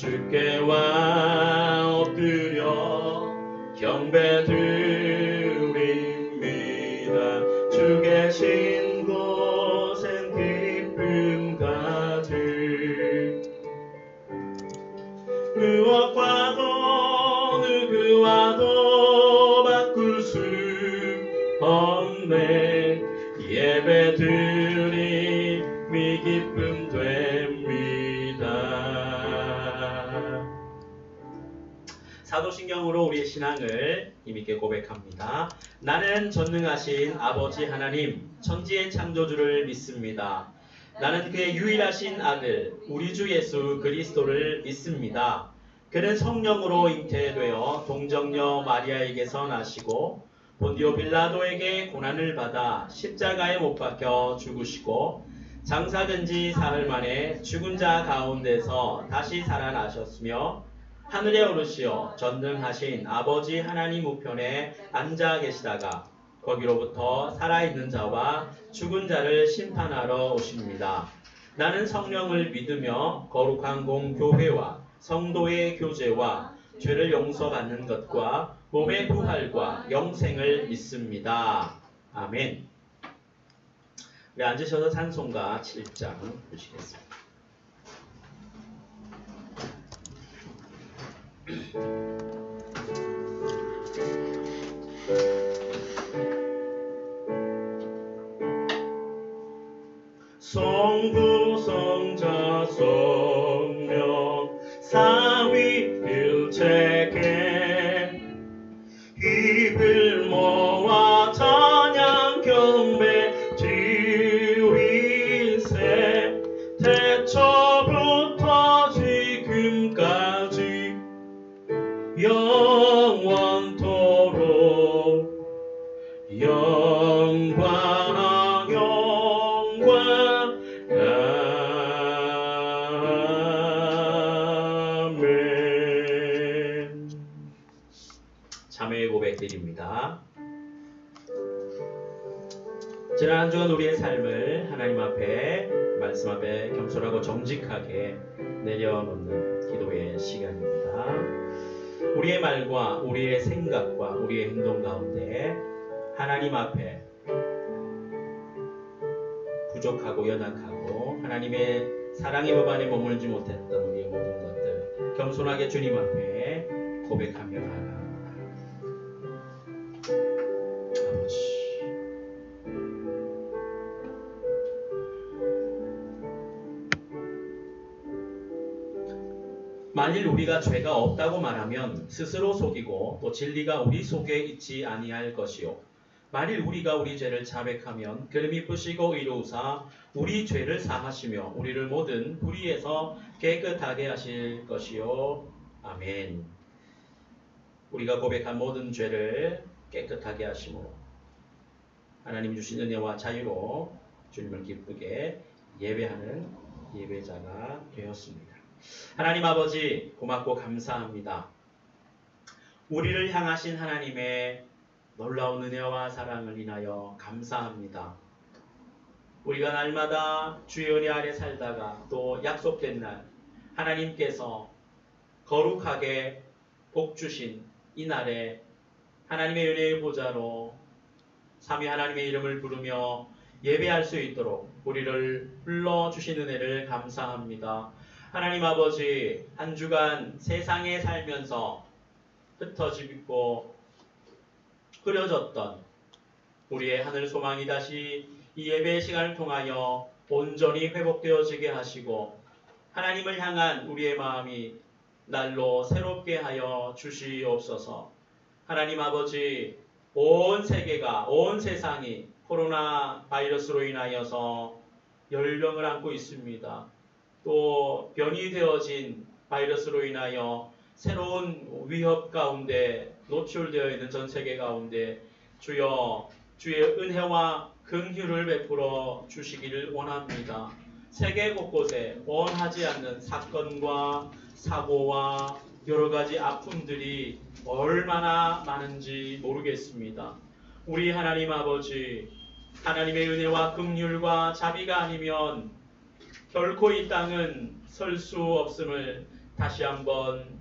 주께와 엎드려 경배드립니다. 주 계신 곳엔 기쁨 가득 무엇과도 누구와도 바꿀 수 없네. 예배드림이 기쁨 됩니다. 사도신경으로 우리의 신앙을 힘있게 고백합니다. 나는 전능하신 아버지 하나님 천지의 창조주를 믿습니다. 나는 그의 유일하신 아들 우리 주 예수 그리스도를 믿습니다. 그는 성령으로 잉태되어 동정녀 마리아에게서 나시고 본디오 빌라도에게 고난을 받아 십자가에 못 박혀 죽으시고 장사된 지 사흘 만에 죽은 자 가운데서 다시 살아나셨으며 하늘에 오르시어 전능하신 아버지 하나님 우편에 앉아 계시다가 거기로부터 살아있는 자와 죽은 자를 심판하러 오십니다. 나는 성령을 믿으며 거룩한 공교회와 성도의 교제와 죄를 용서받는 것과 몸의 부활과 영생을 믿습니다. 아멘. 우리 앉으셔서 찬송가 7장 보시겠습니다. 성부 성자 성령 삼위일체계 입을 모아 찬양 경배 드리세. 태초부터 지금까지 영원토록 영광 영광 아멘. 자매의 고백드립니다. 지난 한 주간 우리의 삶을 하나님 앞에 말씀 앞에 겸손하고 정직하게 내려놓는 기도의 시간입니다. 우리의 말과 우리의 생각과 우리의 행동 가운데 하나님 앞에 부족하고 연약하고 하나님의 사랑의 법 안에 머물지 못했던 우리의 모든 것들 겸손하게 주님 앞에 고백하며 나아갑니다. 아버지, 만일 우리가 죄가 없다고 말하면 스스로 속이고 또 진리가 우리 속에 있지 아니할 것이요, 만일 우리가 우리 죄를 자백하면 그는 미쁘시고 의로우사 우리 죄를 사하시며 우리를 모든 불의에서 깨끗하게 하실 것이요. 아멘. 우리가 고백한 모든 죄를 깨끗하게 하심으로 하나님 주신 은혜와 자유로 주님을 기쁘게 예배하는 예배자가 되었습니다. 하나님 아버지, 고맙고 감사합니다. 우리를 향하신 하나님의 놀라운 은혜와 사랑을 인하여 감사합니다. 우리가 날마다 주의 은혜 아래 살다가 또 약속된 날 하나님께서 거룩하게 복 주신 이 날에 하나님의 은혜의 보좌로 삼위 하나님의 이름을 부르며 예배할 수 있도록 우리를 불러주신 은혜를 감사합니다. 하나님 아버지, 한 주간 세상에 살면서 흩어지고 흐려졌던 우리의 하늘 소망이 다시 이 예배의 시간을 통하여 온전히 회복되어지게 하시고 하나님을 향한 우리의 마음이 날로 새롭게 하여 주시옵소서. 하나님 아버지, 온 세계가, 온 세상이 코로나 바이러스로 인하여서 열병을 안고 있습니다. 또 변이 되어진 바이러스로 인하여 새로운 위협 가운데 노출되어 있는 전 세계 가운데 주여 주의 은혜와 긍휼을 베풀어 주시기를 원합니다. 세계 곳곳에 원하지 않는 사건과 사고와 여러 가지 아픔들이 얼마나 많은지 모르겠습니다. 우리 하나님 아버지, 하나님의 은혜와 긍휼과 자비가 아니면 결코 이 땅은 설 수 없음을 다시 한번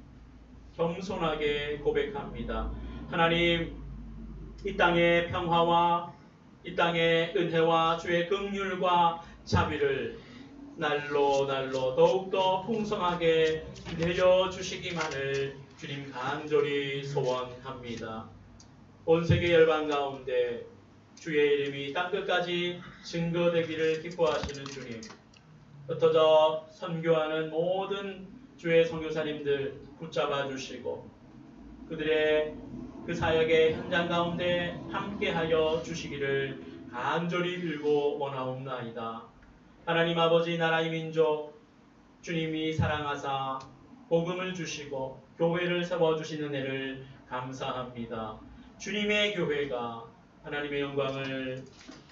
겸손하게 고백합니다. 하나님, 이 땅의 평화와 이 땅의 은혜와 주의 긍휼과 자비를 날로 더욱더 풍성하게 내려주시기만을 주님 간절히 소원합니다. 온 세계 열방 가운데 주의 이름이 땅끝까지 증거되기를 기뻐하시는 주님, 흩어져 선교하는 모든 주의 선교사님들 붙잡아 주시고 그들의 그 사역의 현장 가운데 함께하여 주시기를 간절히 빌고 원하옵나이다. 하나님 아버지, 나라의 민족 주님이 사랑하사 복음을 주시고 교회를 세워주시는 은혜를 감사합니다. 주님의 교회가 하나님의 영광을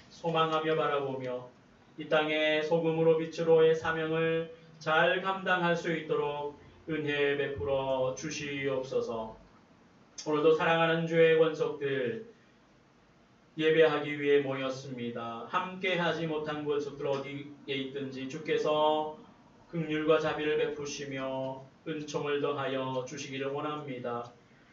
소망하며 바라보며 이 땅에 소금으로 빛으로의 사명을 잘 감당할 수 있도록 은혜 베풀어 주시옵소서. 오늘도 사랑하는 주의 권속들 예배하기 위해 모였습니다. 함께하지 못한 권속들 어디에 있든지 주께서 긍휼과 자비를 베푸시며 은총을 더하여 주시기를 원합니다.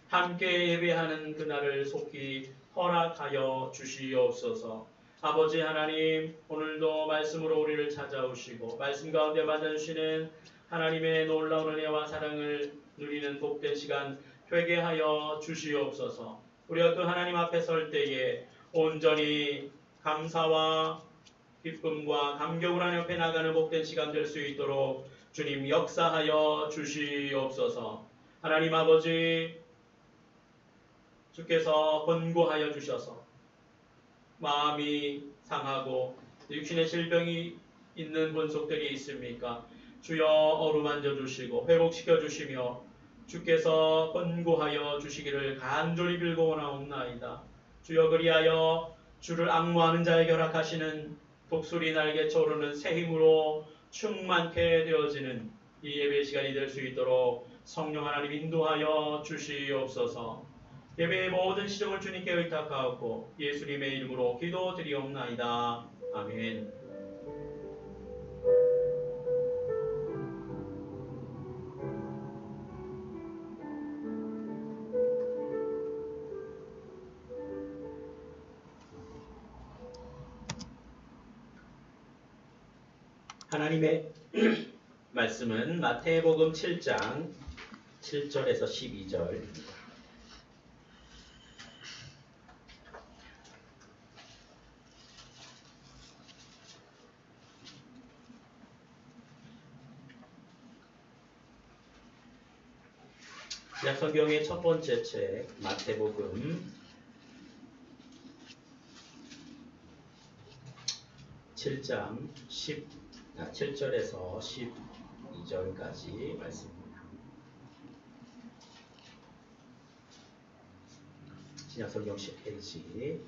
함께 예배하는 그날을 속히 허락하여 주시옵소서. 아버지 하나님, 오늘도 말씀으로 우리를 찾아오시고 말씀 가운데 맞아주시는 하나님의 놀라운 은혜와 사랑을 누리는 복된 시간 되게 하여 주시옵소서. 우리가 그 하나님 앞에 설 때에 온전히 감사와 기쁨과 감격을 하며 옆에 나가는 복된 시간 될 수 있도록 주님 역사하여 주시옵소서. 하나님 아버지, 주께서 권고하여 주셔서 마음이 상하고 육신의 질병이 있는 권속들이 있습니까? 주여 어루만져 주시고 회복시켜 주시며 주께서 권고하여 주시기를 간절히 빌고 원하옵나이다. 주여 그리하여 주를 앙모하는 자에게 허락하시는 독수리 날개쳐 오르는 새 힘으로 충만케 되어지는 이 예배 시간이 될 수 있도록 성령 하나님 인도하여 주시옵소서. 예배의 모든 시정을 주님께 의탁하옵고 예수님의 이름으로 기도드리옵나이다. 아멘. 하나님의 말씀은 마태복음 7장 7절에서 12절입니다. 신약성경의 첫 번째 책 마태복음 7장 7절에서 12절까지 말씀입니다. 신약성경 10페이지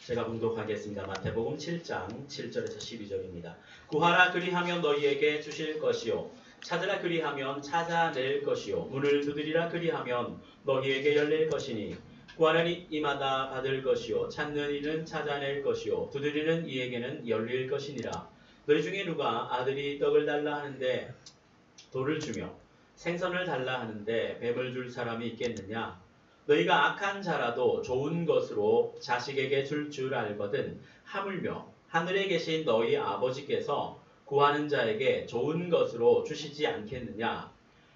제가 봉독하겠습니다. 마태복음 7장 7절에서 12절입니다. 구하라 그리하면 너희에게 주실 것이요 찾으라 그리하면 찾아낼 것이요 문을 두드리라 그리하면 너희에게 열릴 것이니 구하는 이마다 받을 것이요 찾는 이는 찾아낼 것이요 두드리는 이에게는 열릴 것이니라. 너희 중에 누가 아들이 떡을 달라 하는데 돌을 주며 생선을 달라 하는데 뱀을 줄 사람이 있겠느냐? 너희가 악한 자라도 좋은 것으로 자식에게 줄 줄 알거든 하물며 하늘에 계신 너희 아버지께서 구하는 자에게 좋은 것으로 주시지 않겠느냐?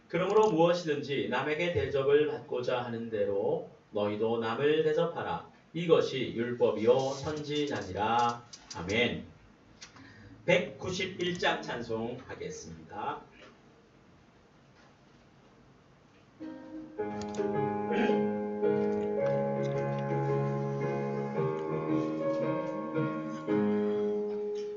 그러므로 무엇이든지 남에게 대접을 받고자 하는 대로 너희도 남을 대접하라. 이것이 율법이요 선지자니라. 아멘. 191장 찬송하겠습니다.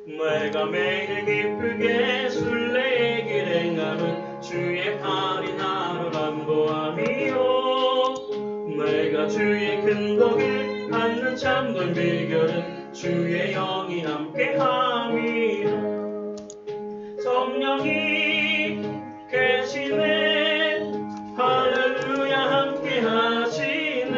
내가 매일 기쁘게 순례의 길 행하는 주의 팔이 나를 안보함이요 내가 주의 큰 복을 받는 참된 비결은 주의 영이 함께함이라. 성령이 계시네 할렐루야 함께하시네.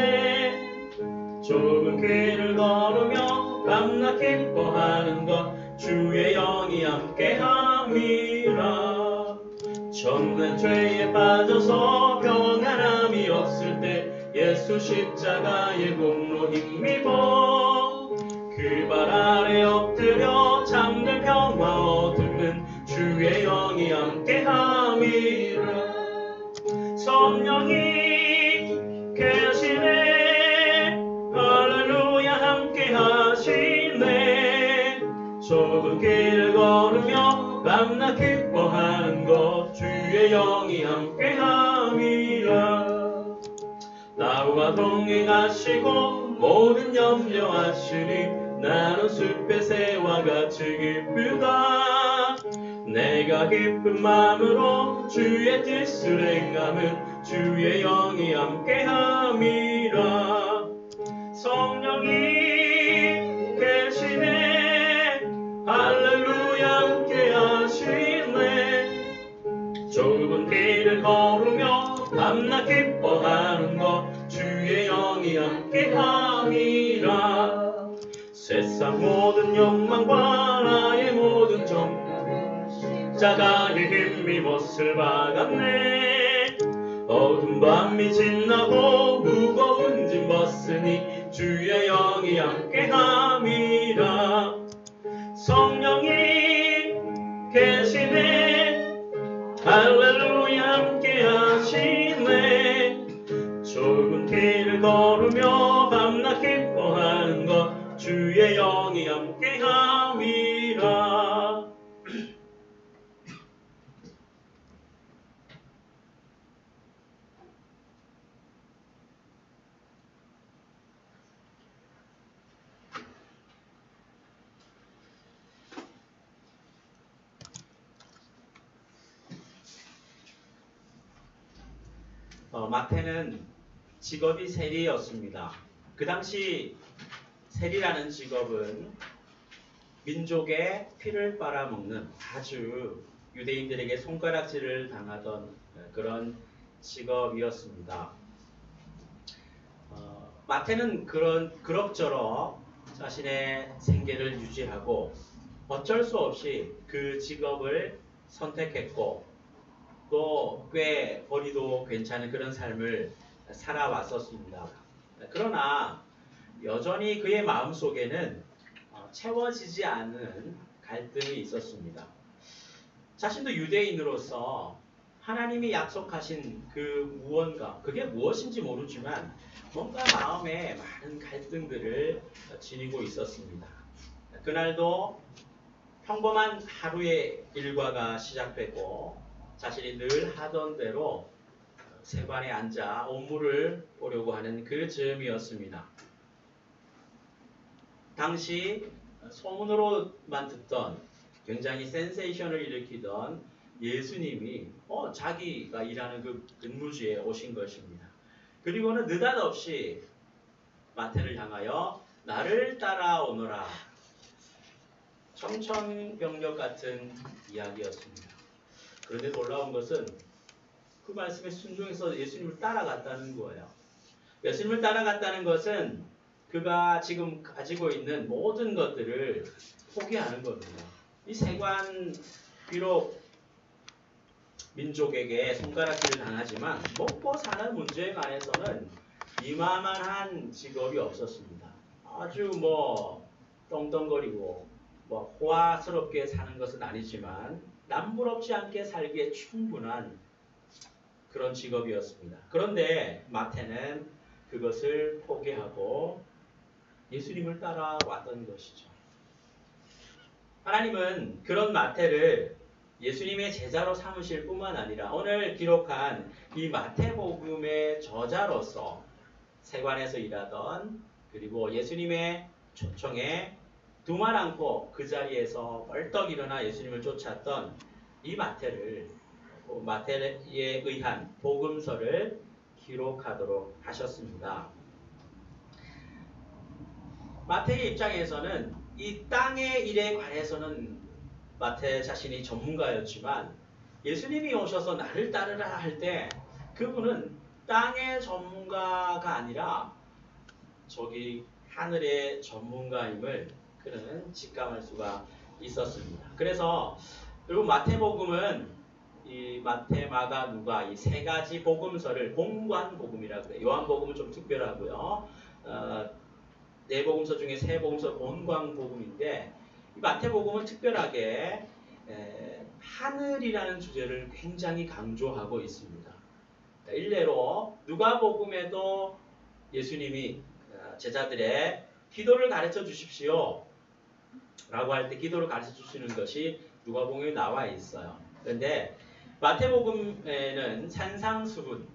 좁은 길을 걸으며 밤낮 기뻐하는 것 주의 영이 함께함이라. 전난 죄에 빠져서 평안함이 없을 때 예수 십자가의 공로 힘입어 그 발 아래 엎드려 잠든 평화 얻는 주의 영이 함께함이라. 성령이 계시네 할렐루야 함께하시네. 좁은 길을 걸으며 밤낮 기뻐하는 것 주의 영이 함께함이라. 나와 동행하시고 모든 염려하시니 나는 숲의 새와 같이 기쁘다. 내가 기쁜 마음으로 주의 뜻을 행하면 주의 영이 함께함이라. 성령이 계시네 할렐루야 함께하시네. 좁은 길을 걸으며 밤낮 기뻐하는 것 주의 영이 함께함이라. 세상 모든 욕망과 나의 모든 정자가의 힘이 못을 박았네. 어두운 밤이 지나고 무거운 짐 벗으니 주의 영이 함께함이라. 성령이 계시네 할렐루야 함께하시네. 좁은 길을 걸으며 밤낮 기뻐하는 것 주의 영이 함께함이라. 마태는 직업이 세리였습니다. 그 당시 세리라는 직업은 민족의 피를 빨아먹는 아주 유대인들에게 손가락질을 당하던 그런 직업이었습니다. 마태는 그럭저럭 자신의 생계를 유지하고 어쩔 수 없이 그 직업을 선택했고 또 꽤 벌이도 괜찮은 그런 삶을 살아왔었습니다. 그러나 여전히 그의 마음속에는 채워지지 않은 갈등이 있었습니다. 자신도 유대인으로서 하나님이 약속하신 그 무언가, 그게 무엇인지 모르지만 뭔가 마음에 많은 갈등들을 지니고 있었습니다. 그날도 평범한 하루의 일과가 시작되고 자신이 늘 하던 대로 세관에 앉아 온물을 보려고 하는 그 즈음이었습니다. 당시 소문으로만 듣던 굉장히 센세이션을 일으키던 예수님이 자기가 일하는 그 근무지에 오신 것입니다. 그리고는 느닷없이 마태를 향하여 나를 따라오너라. 청천벽력 같은 이야기였습니다. 그런데 놀라운 것은 그 말씀에 순종해서 예수님을 따라갔다는 거예요. 예수님을 따라갔다는 것은 그가 지금 가지고 있는 모든 것들을 포기하는 겁니다. 이 세관 비록 민족에게 손가락질을 당하지만 먹고 사는 문제에 관해서는 이만한 직업이 없었습니다. 아주 떵떵거리고 호화스럽게 사는 것은 아니지만 남부럽지 않게 살기에 충분한 그런 직업이었습니다. 그런데 마태는 그것을 포기하고 예수님을 따라왔던 것이죠. 하나님은 그런 마태를 예수님의 제자로 삼으실 뿐만 아니라 오늘 기록한 이 마태복음의 저자로서 세관에서 일하던 그리고 예수님의 초청에 두말 않고 그 자리에서 벌떡 일어나 예수님을 쫓았던 이 마태에 의한 복음서를 기록하도록 하셨습니다. 마태의 입장에서는 이 땅의 일에 관해서는 마태 자신이 전문가였지만 예수님이 오셔서 나를 따르라 할 때 그분은 땅의 전문가가 아니라 저기 하늘의 전문가임을 그는 직감할 수가 있었습니다. 그래서 그리고 마태복음은 이 마태, 마가, 누가 이 세 가지 복음서를 공관 복음이라고 해요. 요한복음은 좀 특별하고요. 네 복음서 중에 세 복음서 공관 복음인데 이 마태복음은 특별하게 하늘이라는 주제를 굉장히 강조하고 있습니다. 일례로 누가복음에도 예수님이 제자들의 기도를 가르쳐 주십시오 라고 할 때 기도를 가르쳐 주시는 것이 누가복음에 나와 있어요. 그런데 마태복음에는 산상수훈,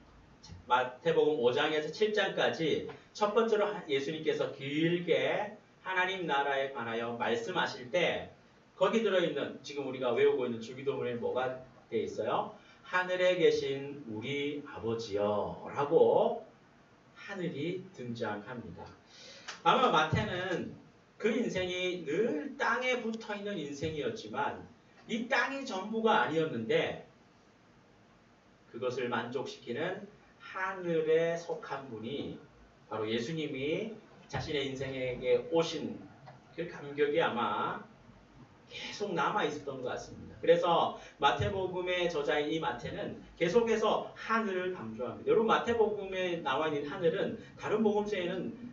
마태복음 5장에서 7장까지 첫 번째로 예수님께서 길게 하나님 나라에 관하여 말씀하실 때 거기 들어있는 지금 우리가 외우고 있는 주기도문에 뭐가 되어 있어요? 하늘에 계신 우리 아버지여 라고 하늘이 등장합니다. 아마 마태는 그 인생이 늘 땅에 붙어있는 인생이었지만 이 땅이 전부가 아니었는데 그것을 만족시키는 하늘에 속한 분이 바로 예수님이 자신의 인생에게 오신 그 감격이 아마 계속 남아 있었던 것 같습니다. 그래서 마태복음의 저자인 이 마태는 계속해서 하늘을 강조합니다. 여러분 마태복음에 나와 있는 하늘은 다른 복음서에는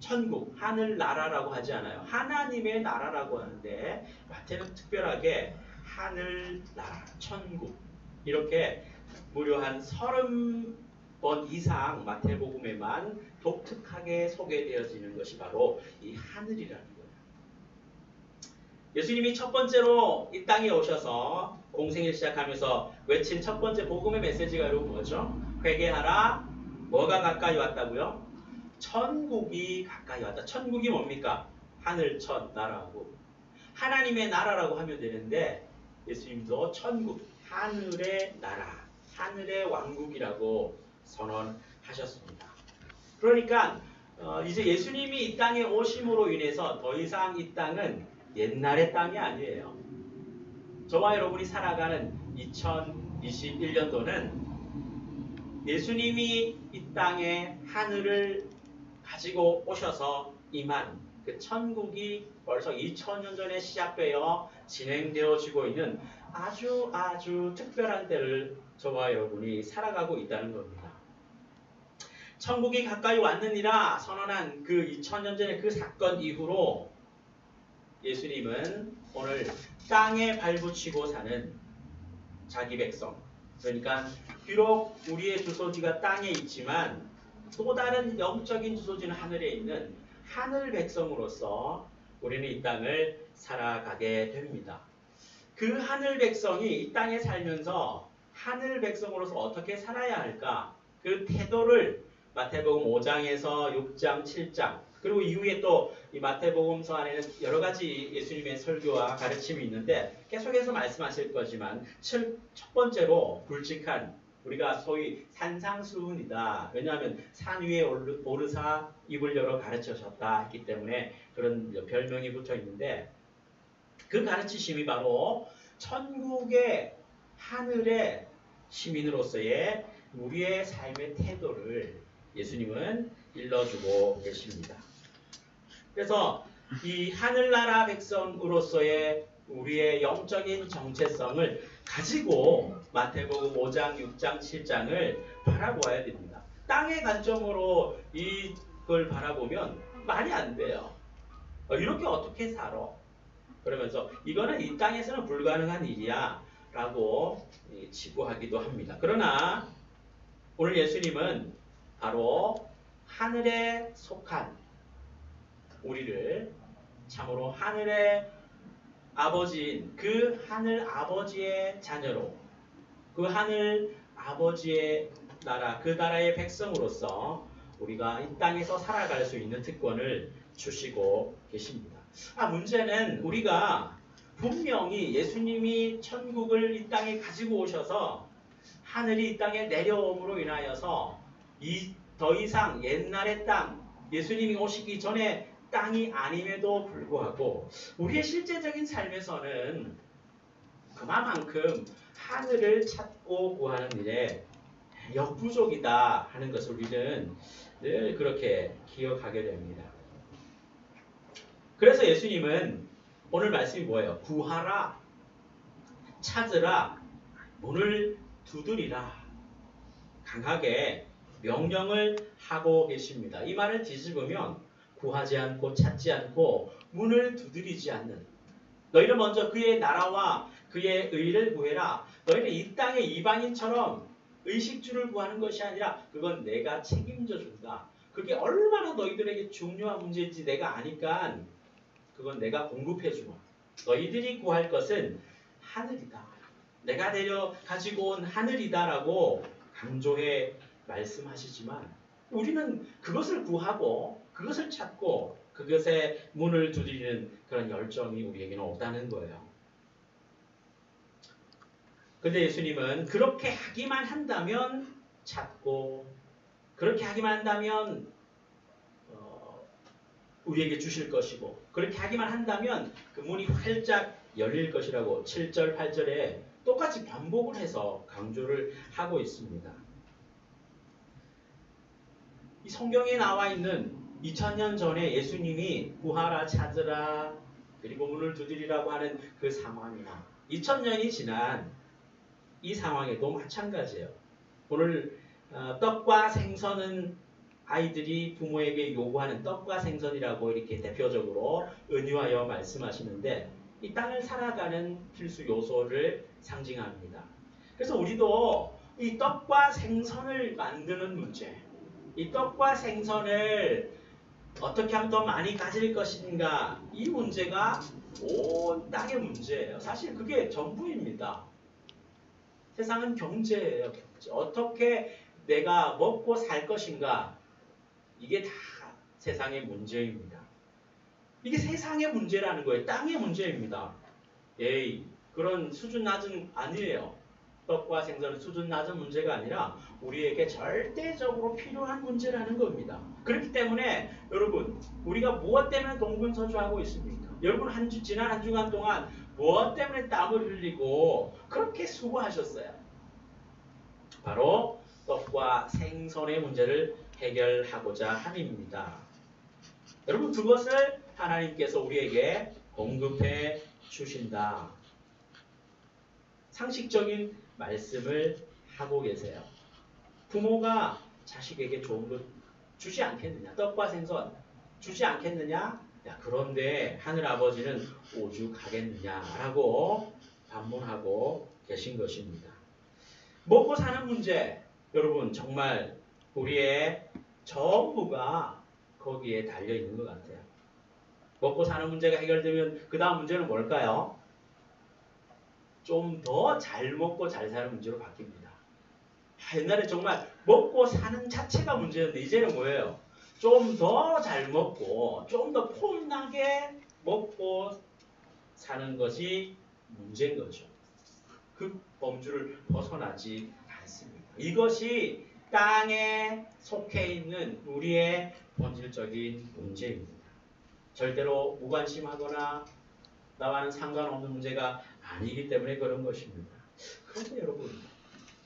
천국, 하늘나라라고 하지 않아요. 하나님의 나라라고 하는데 마태는 특별하게 하늘나라, 천국 이렇게 무려 한 30번 이상 마태복음에만 독특하게 소개되어지는 것이 바로 이 하늘이라는 거예요. 예수님이 첫 번째로 이 땅에 오셔서 공생을 시작하면서 외친 첫 번째 복음의 메시지가 여러분 뭐죠? 회개하라. 뭐가 가까이 왔다고요? 천국이 가까이 왔다. 천국이 뭡니까? 하늘, 천, 나라고. 하나님의 나라라고 하면 되는데 예수님도 천국, 하늘의 나라, 하늘의 왕국이라고 선언하셨습니다. 그러니까 이제 예수님이 이 땅에 오심으로 인해서 더 이상 이 땅은 옛날의 땅이 아니에요. 저와 여러분이 살아가는 2021년도는 예수님이 이 땅에 하늘을 가지고 오셔서 임한 그 천국이 벌써 2000년 전에 시작되어 진행되어지고 있는 아주 특별한 때를 저와 여러분이 살아가고 있다는 겁니다. 천국이 가까이 왔느니라 선언한 그 2000년 전의 그 사건 이후로 예수님은 오늘 땅에 발붙이고 사는 자기 백성, 그러니까 비록 우리의 주소지가 땅에 있지만 또 다른 영적인 주소지는 하늘에 있는 하늘 백성으로서 우리는 이 땅을 살아가게 됩니다. 그 하늘 백성이 이 땅에 살면서 하늘 백성으로서 어떻게 살아야 할까? 그 태도를 마태복음 5장에서 6장, 7장 그리고 이후에 또 이 마태복음서 안에는 여러 가지 예수님의 설교와 가르침이 있는데 계속해서 말씀하실 거지만 첫 번째로 굵직한 우리가 소위 산상수훈이다. 왜냐하면 산 위에 오르사 입을 열어 가르치셨다 했기 때문에 그런 별명이 붙어 있는데 그 가르치심이 바로 천국의 하늘의 시민으로서의 우리의 삶의 태도를 예수님은 일러주고 계십니다. 그래서 이 하늘나라 백성으로서의 우리의 영적인 정체성을 가지고 마태복음 5장, 6장, 7장을 바라보아야 됩니다. 땅의 관점으로 이걸 바라보면 말이 안 돼요. 이렇게 어떻게 살아? 그러면서 이거는 이 땅에서는 불가능한 일이야 라고 치부하기도 합니다. 그러나 오늘 예수님은 바로 하늘에 속한 우리를 참으로 하늘의 아버지인 그 하늘 아버지의 자녀로 그 하늘 아버지의 나라, 그 나라의 백성으로서 우리가 이 땅에서 살아갈 수 있는 특권을 주시고 계십니다. 문제는 우리가 분명히 예수님이 천국을 이 땅에 가지고 오셔서 하늘이 이 땅에 내려옴으로 인하여서 더 이상 옛날의 땅, 예수님이 오시기 전에 땅이 아님에도 불구하고 우리의 실제적인 삶에서는 그만큼 하늘을 찾고 구하는 일에 역부족이다 하는 것을 우리는 늘 그렇게 기억하게 됩니다. 그래서 예수님은 오늘 말씀이 뭐예요? 구하라, 찾으라, 문을 두드리라. 강하게 명령을 하고 계십니다. 이 말을 뒤집으면 구하지 않고 찾지 않고 문을 두드리지 않는, 너희는 먼저 그의 나라와 그의 의를 구해라. 너희는 이 땅의 이방인처럼 의식주를 구하는 것이 아니라 그건 내가 책임져 준다. 그게 얼마나 너희들에게 중요한 문제인지 내가 아니까 그건 내가 공급해 주마. 너희들이 구할 것은 하늘이다. 내가 내려 가지고 온 하늘이다라고 강조해 말씀하시지만 우리는 그것을 구하고 그것을 찾고 그것에 문을 두드리는 그런 열정이 우리에게는 없다는 거예요. 근데 예수님은 그렇게 하기만 한다면 찾고 그렇게 하기만 한다면 우리에게 주실 것이고 그렇게 하기만 한다면 그 문이 활짝 열릴 것이라고 7절, 8절에 똑같이 반복을 해서 강조를 하고 있습니다. 이 성경에 나와 있는 2000년 전에 예수님이 구하라 찾으라 그리고 문을 두드리라고 하는 그 상황이나 2000년이 지난 이 상황에도 마찬가지예요. 오늘 떡과 생선은 아이들이 부모에게 요구하는 떡과 생선이라고 이렇게 대표적으로 은유하여 말씀하시는데 이 땅을 살아가는 필수 요소를 상징합니다. 그래서 우리도 이 떡과 생선을 만드는 문제, 이 떡과 생선을 어떻게 하면 더 많이 가질 것인가, 이 문제가 온 땅의 문제예요. 사실 그게 전부입니다. 세상은 경제예요. 경제. 어떻게 내가 먹고 살 것인가, 이게 다 세상의 문제입니다. 이게 세상의 문제라는 거예요. 땅의 문제입니다. 그런 수준 낮은 아니에요. 떡과 생선은 수준 낮은 문제가 아니라 우리에게 절대적으로 필요한 문제라는 겁니다. 그렇기 때문에 여러분, 우리가 무엇 때문에 동분서주하고 있습니까? 여러분 지난 한 주간 동안 무엇 때문에 땀을 흘리고 그렇게 수고하셨어요? 바로 떡과 생선의 문제를 해결하고자 함입니다. 여러분, 그것을 하나님께서 우리에게 공급해 주신다. 상식적인 말씀을 하고 계세요. 부모가 자식에게 좋은 것 주지 않겠느냐? 떡과 생선 주지 않겠느냐? 그런데 하늘아버지는 오죽하겠느냐라고 반문하고 계신 것입니다. 먹고 사는 문제, 여러분 정말 우리의 전부가 거기에 달려 있는 것 같아요. 먹고 사는 문제가 해결되면 그 다음 문제는 뭘까요? 좀 더 잘 먹고 잘 사는 문제로 바뀝니다. 옛날에 정말 먹고 사는 자체가 문제였는데 이제는 뭐예요? 좀 더 잘 먹고 좀 더 폼나게 먹고 사는 것이 문제인 거죠. 그 범주를 벗어나지 않습니다. 이것이 땅에 속해 있는 우리의 본질적인 문제입니다. 절대로 무관심하거나 나와는 상관없는 문제가 아니기 때문에 그런 것입니다. 그런데 여러분,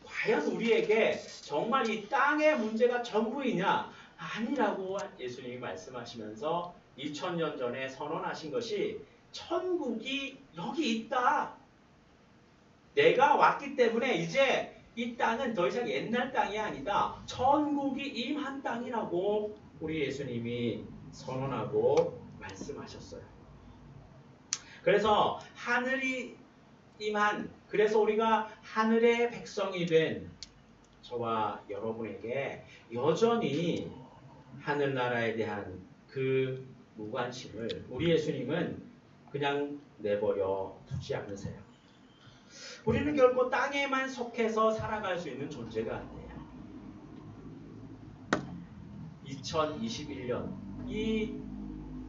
과연 우리에게 정말 이 땅의 문제가 전부이냐? 아니라고 예수님이 말씀하시면서 2000년 전에 선언하신 것이 천국이 여기 있다. 내가 왔기 때문에 이제 이 땅은 더 이상 옛날 땅이 아니다. 천국이 임한 땅이라고 우리 예수님이 선언하고 말씀하셨어요. 그래서 하늘이 임한, 그래서 우리가 하늘의 백성이 된 저와 여러분에게 여전히 하늘나라에 대한 그 무관심을 우리 예수님은 그냥 내버려 두지 않으세요. 우리는 결코 땅에만 속해서 살아갈 수 있는 존재가 아니에요. 2021년 이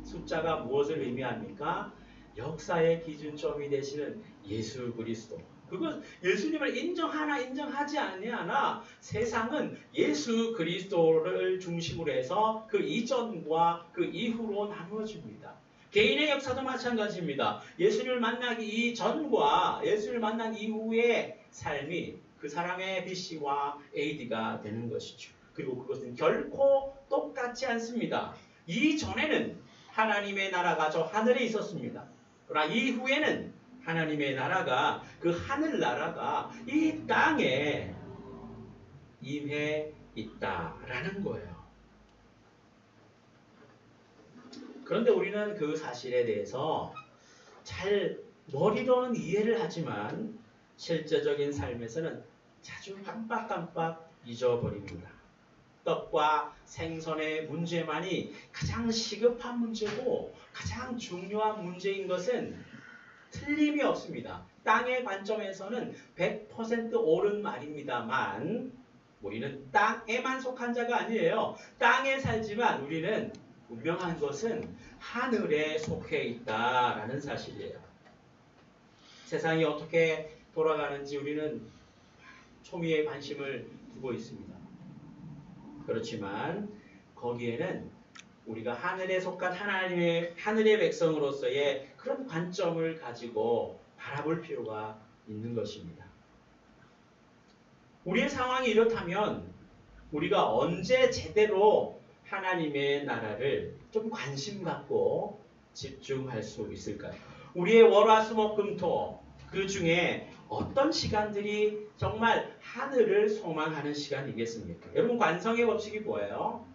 숫자가 무엇을 의미합니까? 역사의 기준점이 되시는 예수 그리스도. 그건 예수님을 인정하나 인정하지 않느냐나 세상은 예수 그리스도를 중심으로 해서 그 이전과 그 이후로 나누어집니다. 개인의 역사도 마찬가지입니다. 예수님을 만나기 이전과 예수님을 만난 이후의 삶이 그 사람의 BC와 AD가 되는 것이죠. 그리고 그것은 결코 똑같지 않습니다. 이전에는 하나님의 나라가 저 하늘에 있었습니다. 그러나 이후에는 하나님의 나라가, 그 하늘 나라가 이 땅에 임해 있다라는 거예요. 그런데 우리는 그 사실에 대해서 잘 머리로는 이해를 하지만 실제적인 삶에서는 자주 깜빡깜빡 잊어버립니다. 떡과 생선의 문제만이 가장 시급한 문제고 가장 중요한 문제인 것은 틀림이 없습니다. 땅의 관점에서는 100% 옳은 말입니다만 우리는 땅에만 속한 자가 아니에요. 땅에 살지만 우리는 분명한 것은 하늘에 속해 있다라는 사실이에요. 세상이 어떻게 돌아가는지 우리는 초미의 관심을 두고 있습니다. 그렇지만 거기에는 우리가 하늘에 속한 하늘의 백성으로서의 그런 관점을 가지고 바라볼 필요가 있는 것입니다. 우리의 상황이 이렇다면 우리가 언제 제대로 하나님의 나라를 좀 관심 갖고 집중할 수 있을까요? 우리의 월화수목금토 그 중에 어떤 시간들이 정말 하늘을 소망하는 시간이겠습니까? 여러분 관성의 법칙이 뭐예요?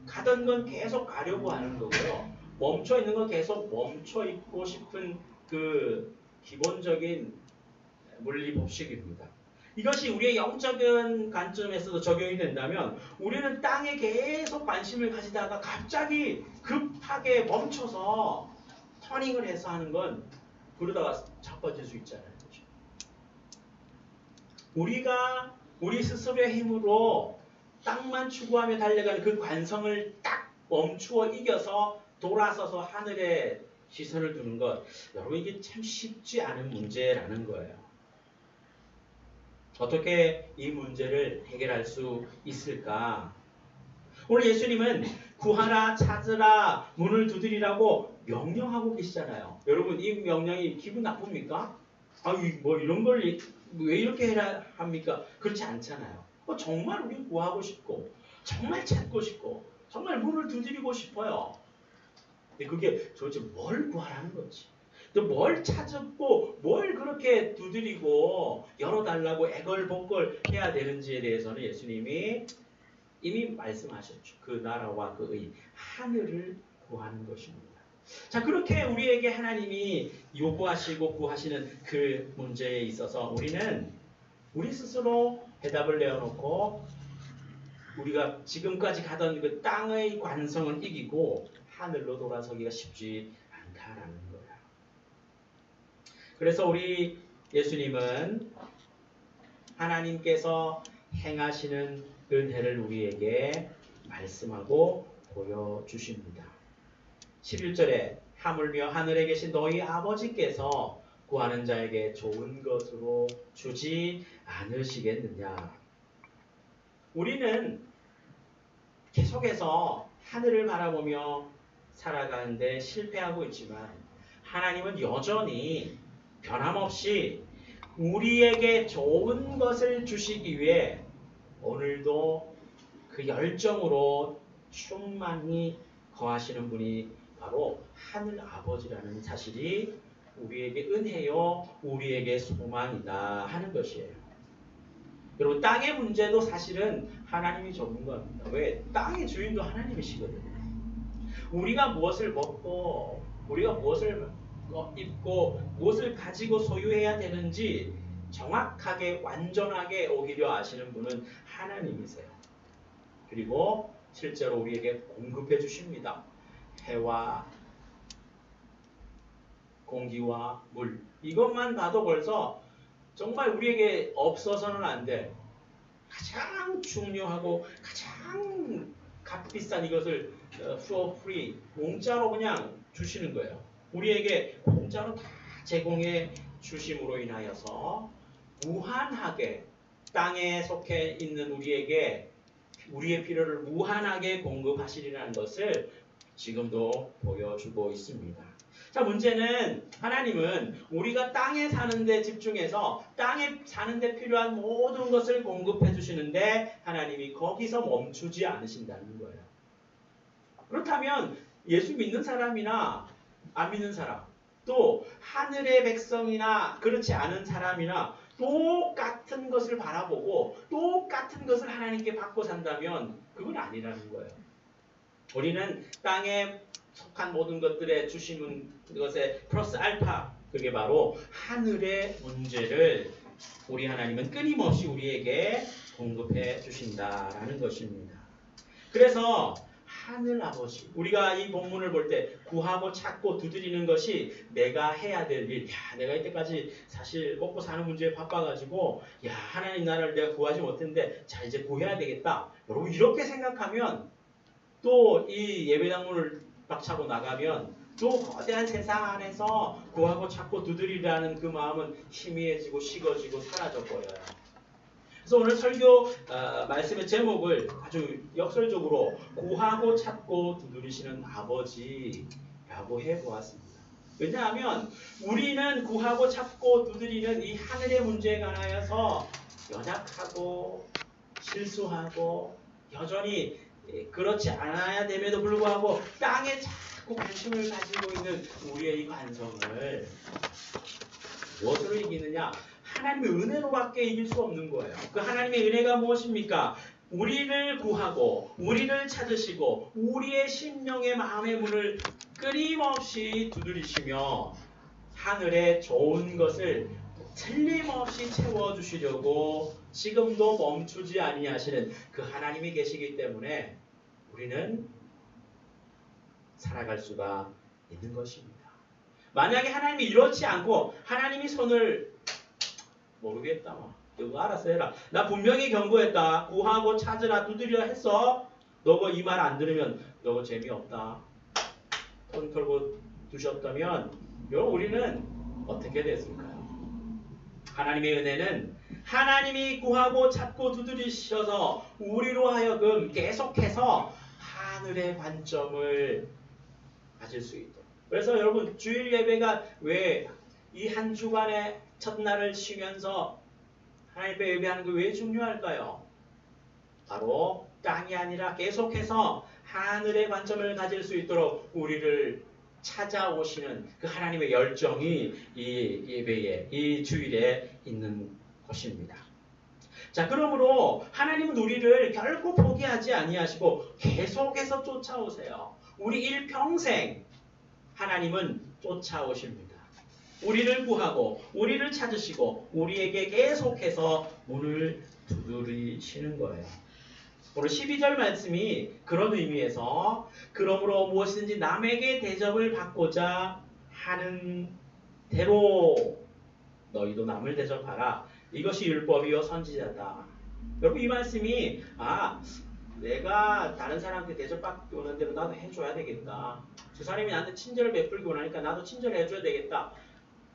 가던 건 계속 가려고 하는 거고요. 멈춰 있는 건 계속 멈춰 있고 싶은 그 기본적인 물리 법칙입니다. 이것이 우리의 영적인 관점에서도 적용이 된다면 우리는 땅에 계속 관심을 가지다가 갑자기 급하게 멈춰서 터닝을 해서 하는 건 그러다가 자빠질 수 있잖아요. 우리가 우리 스스로의 힘으로 땅만 추구하며 달려가는 그 관성을 딱 멈추어 이겨서 돌아서서 하늘에 시선을 두는 것, 여러분 이게 참 쉽지 않은 문제라는 거예요. 어떻게 이 문제를 해결할 수 있을까? 오늘 예수님은 구하라, 찾으라, 문을 두드리라고 명령하고 계시잖아요. 여러분 이 명령이 기분 나쁩니까? 뭐 이런 걸 왜 이렇게 해라 합니까? 그렇지 않잖아요. 정말 우리 구하고 싶고 정말 찾고 싶고 정말 문을 두드리고 싶어요. 근데 그게 도대체 뭘 구하라는 거지? 또 뭘 찾았고 뭘 그렇게 두드리고 열어달라고 애걸복걸 해야 되는지에 대해서는 예수님이 이미 말씀하셨죠. 그 나라와 그 의, 하늘을 구하는 것입니다. 자, 그렇게 우리에게 하나님이 요구하시고 구하시는 그 문제에 있어서 우리는 우리 스스로 대답을 내어놓고 우리가 지금까지 가던 그 땅의 관성을 이기고 하늘로 돌아서기가 쉽지 않다라는 거예요. 그래서 우리 예수님은 하나님께서 행하시는 은혜를 우리에게 말씀하고 보여주십니다. 11절에 하물며 하늘에 계신 너희 아버지께서 구하는 자에게 좋은 것으로 주지 않으시겠느냐. 우리는 계속해서 하늘을 바라보며 살아가는데 실패하고 있지만 하나님은 여전히 변함없이 우리에게 좋은 것을 주시기 위해 오늘도 그 열정으로 충만히 거하시는 분이 바로 하늘 아버지라는 사실이 우리에게 은혜요, 우리에게 소망이다 하는 것이에요. 여러분 땅의 문제도 사실은 하나님이 적은 겁니다. 왜? 땅의 주인도 하나님이시거든요. 우리가 무엇을 먹고 우리가 무엇을 입고 무엇을 가지고 소유해야 되는지 정확하게 완전하게 오히려 아시는 분은 하나님이세요. 그리고 실제로 우리에게 공급해 주십니다. 해와 공기와 물, 이것만 봐도 벌써 정말 우리에게 없어서는 안 될 가장 중요하고 가장 값비싼 이것을 for free, 공짜로 그냥 주시는 거예요. 우리에게 공짜로 다 제공해 주심으로 인하여서 무한하게 땅에 속해 있는 우리에게 우리의 필요를 무한하게 공급하시리라는 것을 지금도 보여주고 있습니다. 자, 문제는 하나님은 우리가 땅에 사는 데 집중해서 땅에 사는 데 필요한 모든 것을 공급해 주시는데 하나님이 거기서 멈추지 않으신다는 거예요. 그렇다면 예수 믿는 사람이나 안 믿는 사람, 또 하늘의 백성이나 그렇지 않은 사람이나 똑같은 것을 바라보고 똑같은 것을 하나님께 받고 산다면 그건 아니라는 거예요. 우리는 땅에 속한 모든 것들에 주시는 것에 플러스 알파, 그게 바로 하늘의 문제를 우리 하나님은 끊임없이 우리에게 공급해 주신다라는 것입니다. 그래서 하늘 아버지, 우리가 이 본문을 볼 때 구하고 찾고 두드리는 것이 내가 해야 될 일. 야, 내가 이때까지 사실 먹고 사는 문제에 바빠가지고 야, 하나님 나라를 내가 구하지 못했는데 자, 이제 구해야 되겠다. 여러분 이렇게 생각하면 또 이 예배당문을 딱 차고 나가면 또 거대한 세상 안에서 구하고 찾고 두드리라는 그 마음은 희미해지고 식어지고 사라져 버려요. 그래서 오늘 설교 말씀의 제목을 아주 역설적으로 구하고 찾고 두드리시는 아버지라고 해보았습니다. 왜냐하면 우리는 구하고 찾고 두드리는 이 하늘의 문제에 관하여서 연약하고 실수하고 여전히 그렇지 않아야 됨에도 불구하고 땅에 자꾸 관심을 가지고 있는 우리의 이 관성을 무엇으로 이기느냐? 하나님의 은혜로밖에 이길 수 없는 거예요. 그 하나님의 은혜가 무엇입니까? 우리를 구하고 우리를 찾으시고 우리의 심령의 마음의 문을 끊임없이 두드리시며 하늘의 좋은 것을 틀림없이 채워주시려고 지금도 멈추지 아니하시는 그 하나님이 계시기 때문에 우리는 살아갈 수가 있는 것입니다. 만약에 하나님이 이렇지 않고 하나님이 손을 모르겠다. 너가 알아서 해라. 나 분명히 경고했다. 구하고 찾으라 두드리라 했어. 너가 이 말 안 들으면 너가 재미없다. 돈 털고 두셨다면 우리는 어떻게 됐을까요? 하나님의 은혜는 하나님이 구하고 찾고 두드리셔서 우리로 하여금 계속해서 하늘의 관점을 가질 수 있도록. 그래서 여러분 주일 예배가 왜 이 한 주간의 첫날을 쉬면서 하나님 앞에 예배하는 게 왜 중요할까요? 바로 땅이 아니라 계속해서 하늘의 관점을 가질 수 있도록 우리를 찾아오시는 그 하나님의 열정이 이 예배에, 이 주일에 있는 것입니다. 자, 그러므로 하나님은 우리를 결코 포기하지 아니하시고 계속해서 쫓아오세요. 우리 일평생 하나님은 쫓아오십니다. 우리를 구하고 우리를 찾으시고 우리에게 계속해서 문을 두드리시는 거예요. 오늘 12절 말씀이 그런 의미에서 그러므로 무엇이든지 남에게 대접을 받고자 하는 대로 너희도 남을 대접하라. 이것이 율법이요 선지자다. 여러분 이 말씀이 내가 다른 사람한테 대접받고 오는 대로 나도 해줘야 되겠다. 저 사람이 나한테 친절을 베풀고 오니까 나도 친절해줘야 되겠다.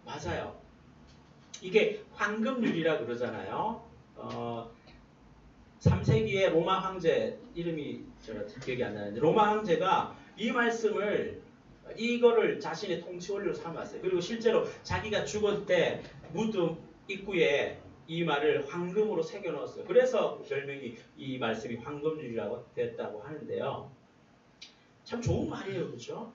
맞아요. 이게 황금률이라 그러잖아요. 3세기의 로마 황제 이름이 제가 기억이 안 나는데 로마 황제가 이 말씀을 이거를 자신의 통치 원리로 삼았어요. 그리고 실제로 자기가 죽을 때 무덤 입구에 이 말을 황금으로 새겨 넣었어요. 그래서 별명이 이 말씀이 황금률이라고 됐다고 하는데요. 참 좋은 말이에요. 그렇죠?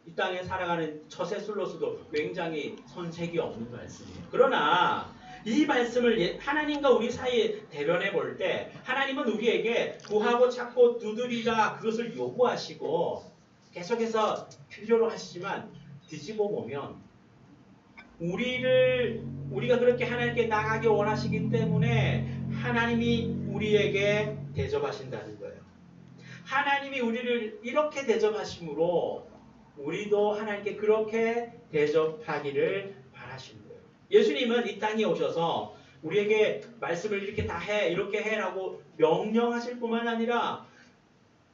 이 땅에 살아가는 처세술로서도 굉장히 손색이 없는 말씀이에요. 그러나 이 말씀을 하나님과 우리 사이에 대변해 볼 때 하나님은 우리에게 구하고 찾고 두드리라 그것을 요구하시고 계속해서 필요로 하시지만 뒤집어 보면 우리가 그렇게 하나님께 나가기 원하시기 때문에 하나님이 우리에게 대접하신다는 거예요. 하나님이 우리를 이렇게 대접하심으로 우리도 하나님께 그렇게 대접하기를 바라시는 거예요. 예수님은 이 땅에 오셔서 우리에게 말씀을 이렇게 다 해, 이렇게 해라고 명령하실 뿐만 아니라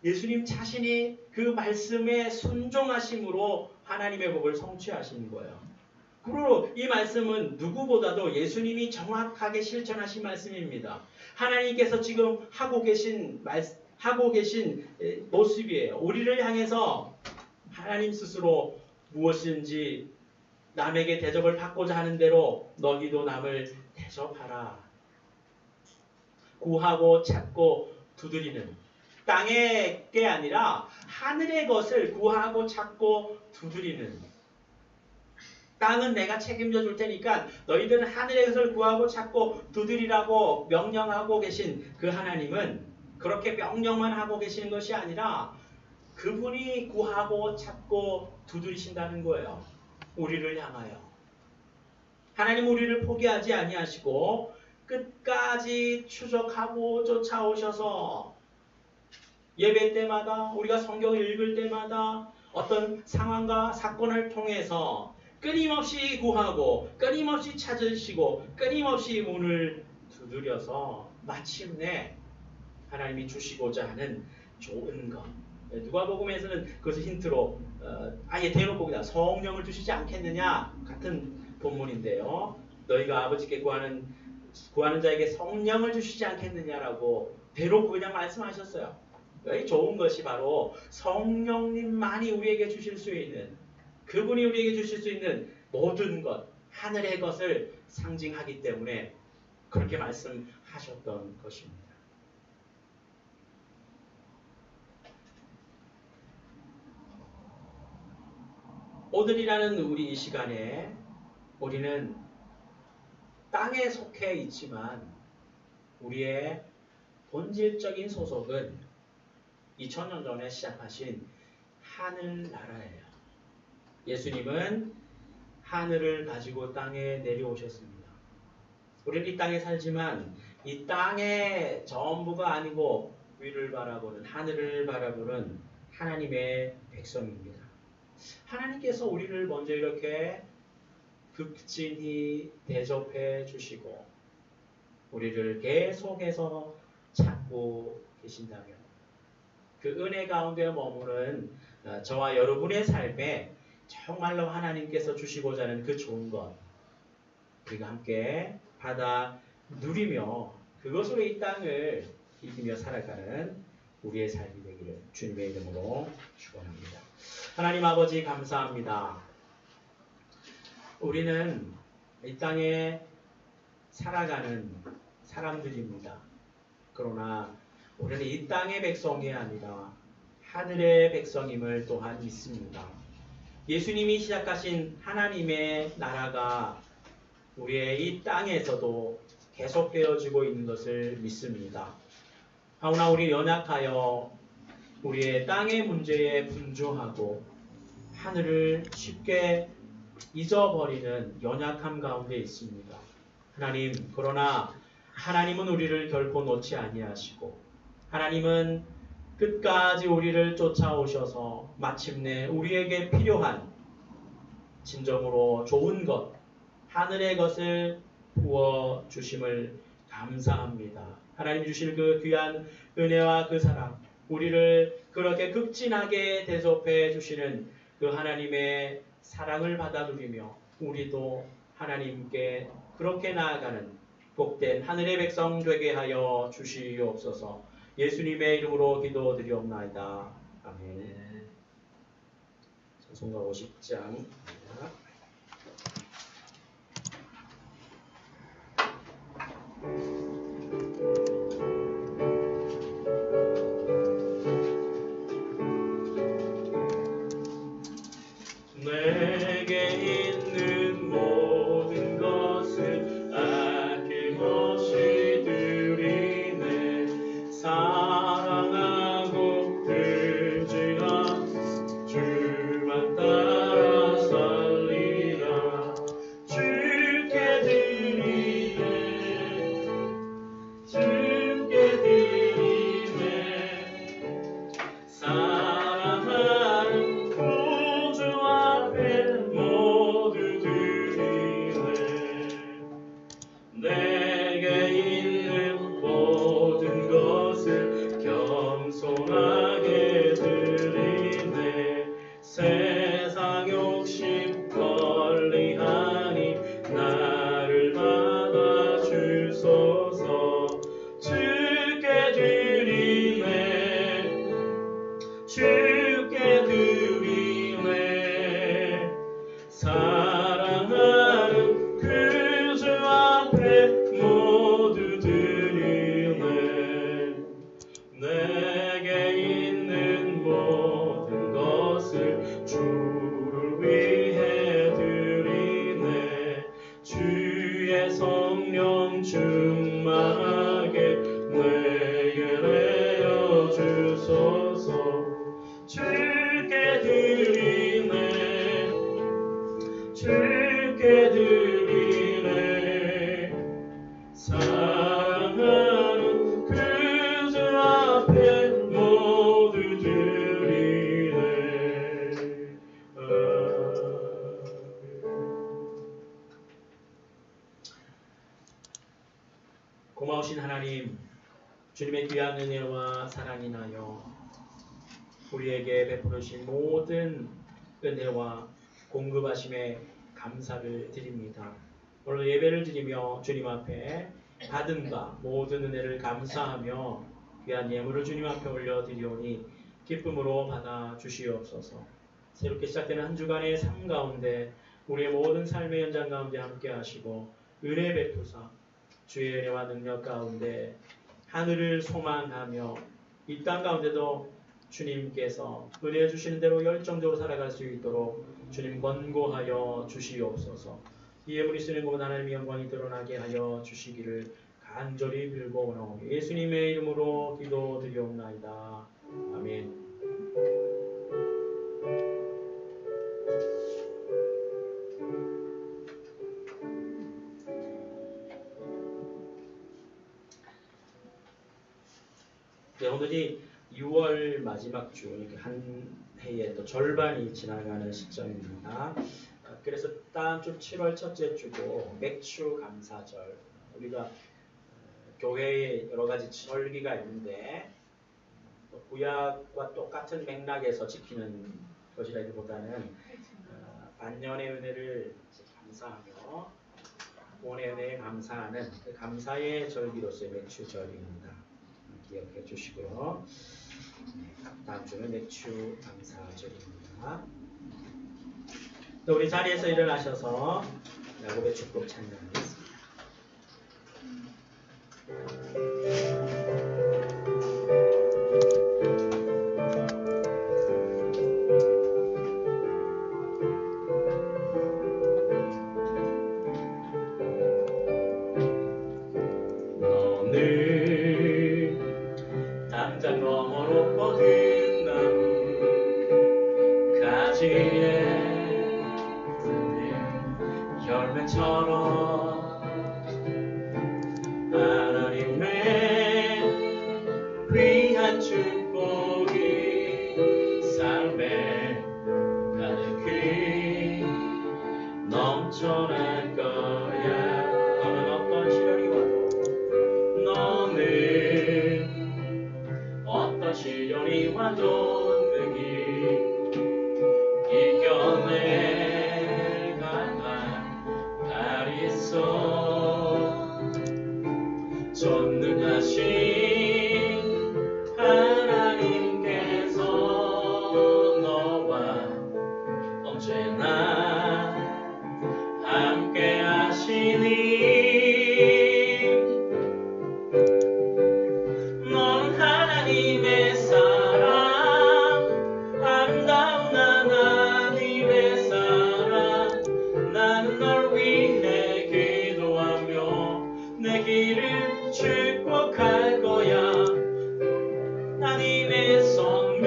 예수님 자신이 그 말씀에 순종하심으로 하나님의 복을 성취하시는 거예요. 그리고 이 말씀은 누구보다도 예수님이 정확하게 실천하신 말씀입니다. 하나님께서 지금 하고 계신 모습이에요. 우리를 향해서 하나님 스스로 무엇인지 남에게 대접을 받고자 하는 대로 너희도 남을 대접하라. 구하고 찾고 두드리는 땅의 게 아니라 하늘의 것을 구하고 찾고 두드리는 땅은 내가 책임져 줄 테니까 너희들은 하늘의 것을 구하고 찾고 두드리라고 명령하고 계신 그 하나님은 그렇게 명령만 하고 계시는 것이 아니라 그분이 구하고 찾고 두드리신다는 거예요. 우리를 향하여. 하나님 우리를 포기하지 아니하시고 끝까지 추적하고 쫓아오셔서 예배 때마다 우리가 성경을 읽을 때마다 어떤 상황과 사건을 통해서 끊임없이 구하고 끊임없이 찾으시고 끊임없이 문을 두드려서 마침내 하나님이 주시고자 하는 좋은 것. 누가복음에서는 그것을 힌트로 아예 대놓고 그냥 성령을 주시지 않겠느냐 같은 본문인데요. 너희가 아버지께 구하는 자에게 성령을 주시지 않겠느냐라고 대놓고 그냥 말씀하셨어요. 이 좋은 것이 바로 성령님만이 우리에게 주실 수 있는, 그분이 우리에게 주실 수 있는 모든 것, 하늘의 것을 상징하기 때문에 그렇게 말씀하셨던 것입니다. 오늘이라는 우리 이 시간에 우리는 땅에 속해 있지만 우리의 본질적인 소속은 2000년 전에 시작하신 하늘나라예요. 예수님은 하늘을 가지고 땅에 내려오셨습니다. 우리는 이 땅에 살지만 이 땅의 전부가 아니고 위를 바라보는, 하늘을 바라보는 하나님의 백성입니다. 하나님께서 우리를 먼저 이렇게 극진히 대접해 주시고 우리를 계속해서 찾고 계신다면 그 은혜 가운데 머무는 저와 여러분의 삶에 정말로 하나님께서 주시고자 하는 그 좋은 것 우리가 함께 받아 누리며 그것으로 이 땅을 이기며 살아가는 우리의 삶이 되기를 주님의 이름으로 축원합니다. 하나님 아버지 감사합니다. 우리는 이 땅에 살아가는 사람들입니다. 그러나 우리는 이 땅의 백성이 아니라 하늘의 백성임을 또한 믿습니다. 예수님이 시작하신 하나님의 나라가 우리의 이 땅에서도 계속되어지고 있는 것을 믿습니다. 하오나 우리 연약하여 우리의 땅의 문제에 분주하고 하늘을 쉽게 잊어버리는 연약함 가운데 있습니다. 하나님, 그러나 하나님은 우리를 결코 놓지 아니하시고 하나님은 끝까지 우리를 쫓아오셔서 마침내 우리에게 필요한 진정으로 좋은 것, 하늘의 것을 부어주심을 감사합니다. 하나님 주실 그 귀한 은혜와 그 사랑, 우리를 그렇게 극진하게 대접해 주시는 그 하나님의 사랑을 받아 누리며 우리도 하나님께 그렇게 나아가는 복된 하늘의 백성 되게 하여 주시옵소서. 예수님의 이름으로 기도드리옵나이다. 아멘. 찬송가 50장 내게 있는 모든 것을 아낌없이 드리네. 사랑하고 의지한 주만 따라 살리라. 주께 드리네. 주께 드리네. 사랑하는 구주 앞에 모든 주께 드리네 주께 드리네 사랑하는 그 주 앞에 모두 드리네 고마우신 하나님, 주님의 귀한 은혜와 사랑이 나여 우리에게 베푸르신 모든 은혜와 공급하심에 감사를 드립니다. 오늘 예배를 드리며 주님 앞에 받은 바 모든 은혜를 감사하며 귀한 예물을 주님 앞에 올려드리오니 기쁨으로 받아 주시옵소서. 새롭게 시작되는 한 주간의 삶 가운데 우리의 모든 삶의 현장 가운데 함께 하시고 은혜 베푸사 주의 은혜와 능력 가운데 하늘을 소망하며 이 땅 가운데도 주님께서 은혜 주시는 대로 열정적으로 살아갈 수 있도록 주님 권고하여 주시옵소서. 이 예물이 쓰는 곳 하나님의 영광이 드러나게 하여 주시기를 간절히 빌고 원하오니 예수님의 이름으로 기도드리옵나이다. 아멘. 네, 오늘이 6월 마지막 주, 한 해의 또 절반이 지나가는 시점입니다. 그래서 다음 주 7월 첫째 주고 맥주 감사절, 우리가 교회에 여러 가지 절기가 있는데 또 구약과 똑같은 맥락에서 지키는 것이라기보다는 반년의 은혜를 감사하며 구원의 은혜에 감사하는 그 감사의 절기로서의 맥주절입니다. 기억해 주시고요. 다음 주는 맥주 감사절입니다. 또 우리 자리에서 일어나셔서 야곱의 축복 찬양하겠습니다. 당장 너머로 뻗은 나무 가지에 열매처럼 하나님의 귀한 축복이 삶에 가득히 넘쳐날 거야. 너는 어떤 시련이 와도 어떤 시련이 와도 능히 이겨내가만 다리소 전능하신 하나님께서 너와 언제나 함께 하시니 하나님의 사랑 아름다운 하나님의 사랑 나는 널 위해 기도하며 내 길을 축복할 거야. 하나님의 선물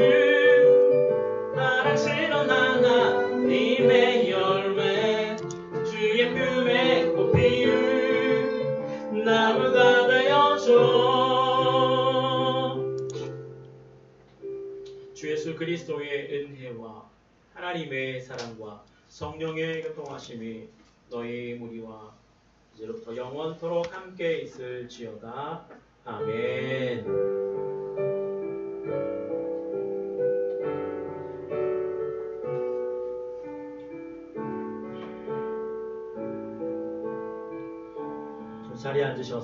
사랑스러운 하나님의 열매 주의 품에 꽃 피운 나무가 되어줘. 주 예수 그리스도의 은혜와 하나님의 사랑과 성령의 교통하심이 너희 무리와 이제로부터 영원토록 함께 있을지어다. 아멘. 자리에 앉으셔서